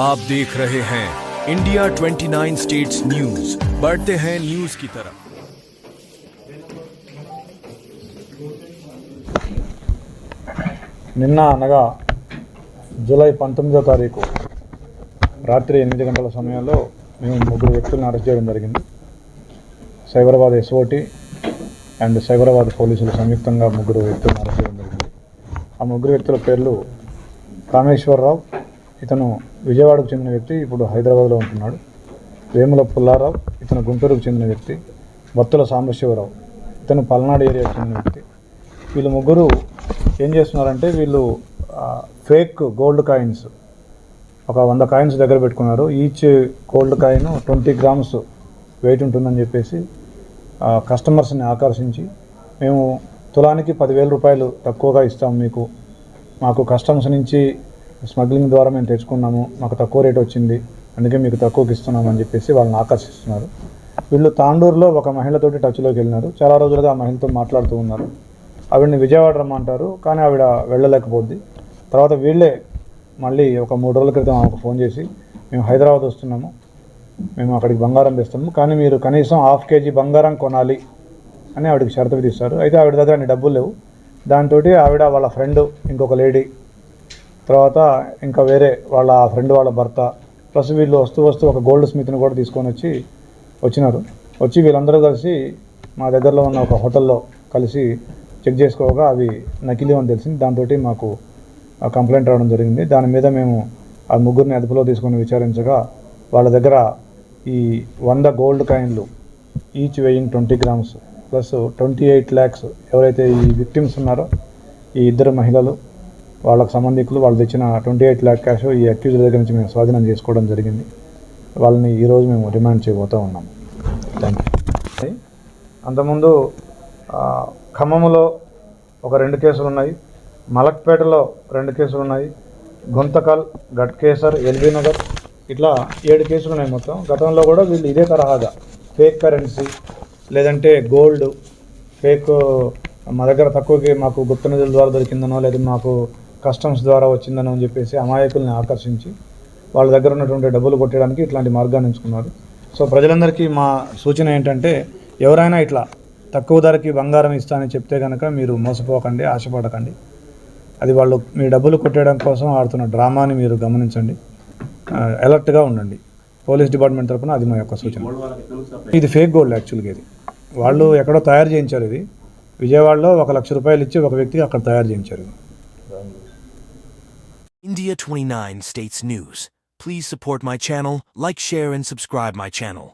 आप देख रहे हैं इंडिया 29 स्टेट्स न्यूज। बढ़ते हैं न्यूज की तरफ। నిన్న అనగా జూలై 19వ తారీఖు రాత్రి 8 గంటల సమయంలో మేము ముగ్గురు వ్యక్తులను అరెస్ట్ చేయడం జరిగింది. సైబరాబాద్ ఎస్ఓటి అండ్ సైబరాబాద్ పోలీసులు సంయుక్తంగా ముగ్గురు వ్యక్తులను అరెస్ట్ చేయడం జరిగింది. ఆ ముగ్గురు వ్యక్తుల పేర్లు కామేశ్వరరావు, ఇతను విజయవాడకు చెందిన వ్యక్తి, ఇప్పుడు హైదరాబాద్లో ఉంటున్నాడు. వేముల పుల్లారావు, ఇతను గుంటూరుకు చెందిన వ్యక్తి. బత్తుల సాంబశివరావు, ఇతను పల్నాడు ఏరియాకు చెందిన వ్యక్తి. వీళ్ళు ముగ్గురు ఏం చేస్తున్నారంటే వీళ్ళు ఫేక్ గోల్డ్ కాయిన్స్ ఒక 100 కాయిన్స్ దగ్గర పెట్టుకున్నారు. Each gold coin 20 grams wait ఉంటుందని చెప్పేసి కస్టమర్స్ని ఆకర్షించి మేము తులానికి 10,000 రూపాయలు తక్కువగా ఇస్తాము మీకు, మాకు కస్టమర్స్ నుంచి స్మగ్లింగ్ ద్వారా మేము తెచ్చుకున్నాము, మాకు తక్కువ రేట్ వచ్చింది, అందుకే మీకు తక్కువకి ఇస్తున్నాము అని చెప్పేసి వాళ్ళని ఆకర్షిస్తున్నారు. వీళ్ళు తాండూరులో ఒక మహిళతోటి టచ్లోకి వెళ్ళినారు. చాలా రోజులుగా ఆ మహిళతో మాట్లాడుతూ ఉన్నారు. ఆవిడని విజయవాడ రమ్మంటారు, కానీ ఆవిడ వెళ్ళలేకపోద్ది. తర్వాత వీళ్ళే మళ్ళీ ఒక 3 రోజుల క్రితం ఆమెకు ఫోన్ చేసి మేము హైదరాబాద్ వస్తున్నాము, మేము అక్కడికి బంగారం తెస్తాము, కానీ మీరు కనీసం 1/2 kg బంగారం కొనాలి అని ఆవిడకి షరతు విధిస్తారు. అయితే ఆవిడ దగ్గర అన్ని డబ్బులు లేవు. దాంతో ఆవిడ వాళ్ళ ఫ్రెండ్ ఇంకొక లేడీ, తర్వాత ఇంకా వేరే వాళ్ళ ఫ్రెండ్ వాళ్ళ భర్త, ప్లస్ వీళ్ళు వస్తూ ఒక గోల్డ్ స్మిత్ని కూడా తీసుకొని వచ్చినారు. వచ్చి వీళ్ళందరూ కలిసి మా దగ్గరలో ఉన్న ఒక హోటల్లో కలిసి చెక్ చేసుకోగా అవి నకిలీ అని తెలిసింది. దాంతో మాకు కంప్లైంట్ రావడం జరిగింది. దాని మీద మేము ఆ ముగ్గురిని అదుపులో తీసుకొని విచారించగా వాళ్ళ దగ్గర ఈ 100 గోల్డ్ కాయిన్లు each weighing 20 grams plus 28 lakhs ఎవరైతే ఈ విక్టిమ్స్ ఉన్నారో ఈ ఇద్దరు మహిళలు, వాళ్ళకు సంబంధికులు, వాళ్ళు తెచ్చిన 28 lakh క్యాష్ ఈ అక్యూజ్ల దగ్గర నుంచి మేము స్వాధీనం చేసుకోవడం జరిగింది. వాళ్ళని ఈరోజు మేము రిమాండ్ చేయబోతూ ఉన్నాము. Thank you. అంతకుముందు ఖమ్మంలో ఒక 2 కేసులు ఉన్నాయి, మలక్పేటలో 2 కేసులు ఉన్నాయి, గుంతకల్, గట్కేసర్, ఎల్బీ నగర్, ఇట్లా 7 కేసులు ఉన్నాయి మొత్తం. గతంలో కూడా వీళ్ళు ఇదే తరహాగా ఫేక్ కరెన్సీ లేదంటే గోల్డ్ ఫేక్ మా దగ్గర తక్కువకి మాకు గుప్త నిధుల ద్వారా దొరికిందనో లేదా మాకు కస్టమ్స్ ద్వారా వచ్చిందనో అని చెప్పేసి అమాయకుల్ని ఆకర్షించి వాళ్ళ దగ్గర ఉన్నటువంటి డబ్బులు కొట్టడానికి ఇట్లాంటి మార్గాన్ని ఎంచుకున్నారు. సో ప్రజలందరికీ మా సూచన ఏంటంటే ఎవరైనా ఇట్లా తక్కువ ధరకి బంగారం ఇస్తానని చెప్తే కనుక మీరు మోసపోకండి, ఆశపడకండి. అది వాళ్ళు మీ డబ్బులు కొట్టేయడం కోసం ఆడుతున్న డ్రామాని మీరు గమనించండి, అలర్ట్గా ఉండండి. పోలీస్ డిపార్ట్మెంట్ తరఫున అది మా యొక్క సూచన. ఇది ఫేక్ గోల్డ్ యాక్చువల్గా. ఇది వాళ్ళు ఎక్కడో తయారు చేయించారు. ఇది విజయవాడలో 1 లక్ష రూపాయలు ఇచ్చి ఒక వ్యక్తికి అక్కడ తయారు చేయించారు. India 29 States News. Please support my channel, like, share and subscribe my channel.